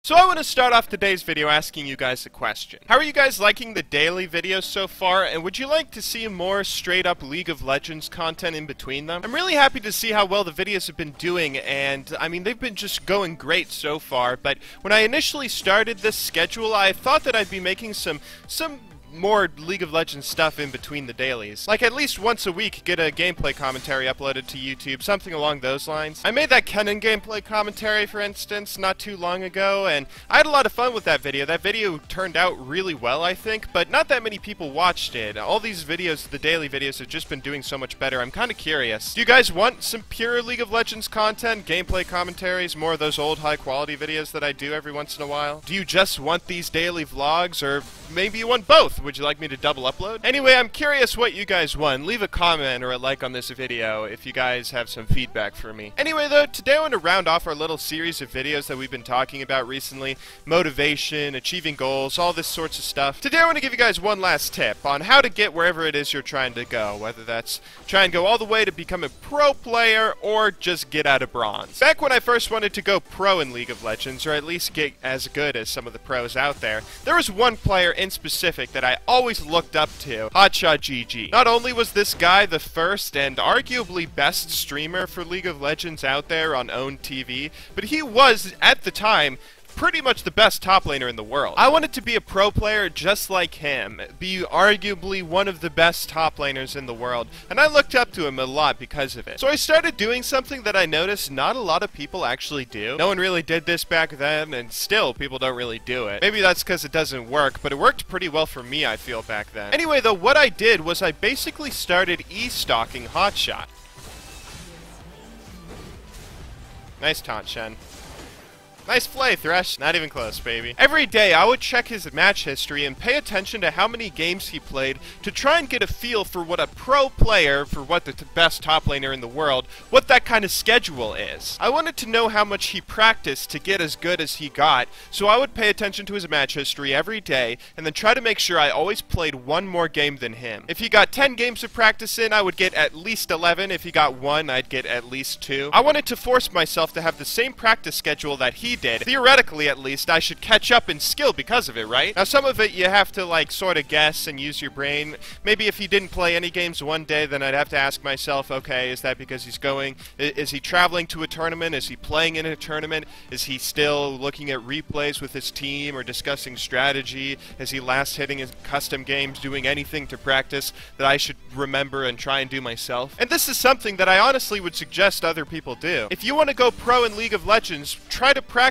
So I want to start off today's video asking you guys a question. How are you guys liking the daily videos so far, and would you like to see more straight up League of Legends content in between them? I'm really happy to see how well the videos have been doing, and I mean they've been just going great so far, but when I initially started this schedule I thought that I'd be making some more League of Legends stuff in between the dailies. Like at least once a week get a gameplay commentary uploaded to YouTube, something along those lines. I made that Kennen gameplay commentary, for instance, not too long ago, and I had a lot of fun with that video. That video turned out really well, I think, but not that many people watched it. All these videos, the daily videos, have just been doing so much better. I'm kind of curious. Do you guys want some pure League of Legends content, gameplay commentaries, more of those old high-quality videos that I do every once in a while? Do you just want these daily vlogs, or maybe you want both? Would you like me to double upload? Anyway, I'm curious what you guys want. Leave a comment or a like on this video if you guys have some feedback for me. Anyway though, today I want to round off our little series of videos that we've been talking about recently. Motivation, achieving goals, all this sorts of stuff. Today I want to give you guys one last tip on how to get wherever it is you're trying to go. Whether that's try and go all the way to become a pro player or just get out of bronze. Back when I first wanted to go pro in League of Legends, or at least get as good as some of the pros out there was one player in specific that I always looked up to, Hotshot GG. Not only was this guy the first and arguably best streamer for League of Legends out there on OWN TV, but he was, at the time, pretty much the best top laner in the world. I wanted to be a pro player just like him, be arguably one of the best top laners in the world, and I looked up to him a lot because of it. So I started doing something that I noticed not a lot of people actually do. No one really did this back then, and still people don't really do it. Maybe that's because it doesn't work, but it worked pretty well for me, I feel, back then. Anyway though, what I did was I basically started e-stalking Hotshot. Nice taunt, Shen. Nice play, Thresh. Not even close, baby. Every day, I would check his match history and pay attention to how many games he played to try and get a feel for what a pro player, for what the best top laner in the world, what that kind of schedule is. I wanted to know how much he practiced to get as good as he got, so I would pay attention to his match history every day and then try to make sure I always played one more game than him. If he got 10 games of practice in, I would get at least 11. If he got 1, I'd get at least 2. I wanted to force myself to have the same practice schedule that he did. Theoretically, at least, I should catch up in skill because of it, right? Now, some of it you have to, like, sort of guess and use your brain. Maybe if he didn't play any games one day, then I'd have to ask myself, okay, is that because he's going, is he traveling to a tournament? Is he playing in a tournament? Is he still looking at replays with his team or discussing strategy? Is he last hitting his custom games, doing anything to practice that I should remember and try and do myself? And this is something that I honestly would suggest other people do. If you want to go pro in League of Legends, try to practice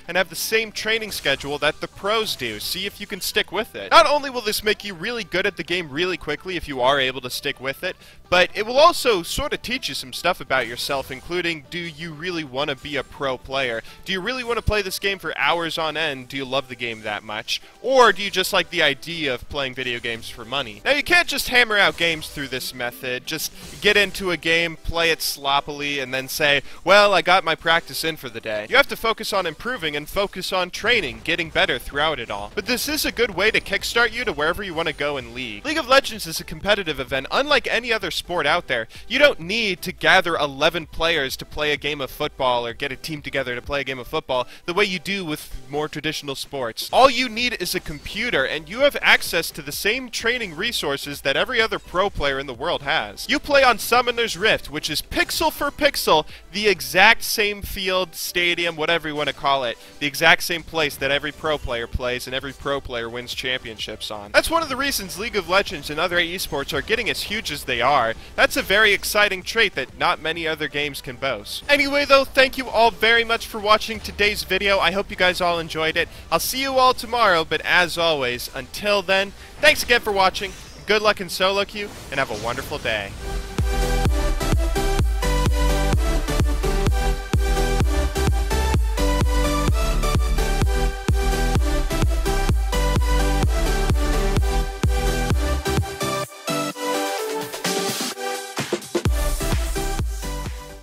and have the same training schedule that the pros do. See if you can stick with it. Not only will this make you really good at the game really quickly if you are able to stick with it, but it will also sort of teach you some stuff about yourself, including, do you really want to be a pro player? Do you really want to play this game for hours on end? Do you love the game that much? Or do you just like the idea of playing video games for money? Now, you can't just hammer out games through this method. Just get into a game, play it sloppily, and then say, well, I got my practice in for the day. You have to focus on improving and focus on training, getting better throughout it all. But this is a good way to kickstart you to wherever you want to go in League. League of Legends is a competitive event unlike any other sport out there. You don't need to gather 11 players to play a game of football or get a team together to play a game of football the way you do with more traditional sports. All you need is a computer, and you have access to the same training resources that every other pro player in the world has. You play on Summoner's Rift, which is pixel for pixel the exact same field, stadium, whatever you want to call it, the exact same place that every pro player plays and every pro player wins championships on. That's one of the reasons League of Legends and other esports are getting as huge as they are. That's a very exciting trait that not many other games can boast. Anyway though, thank you all very much for watching today's video. I hope you guys all enjoyed it. I'll see you all tomorrow, but as always, until then, thanks again for watching, good luck in solo queue, and have a wonderful day.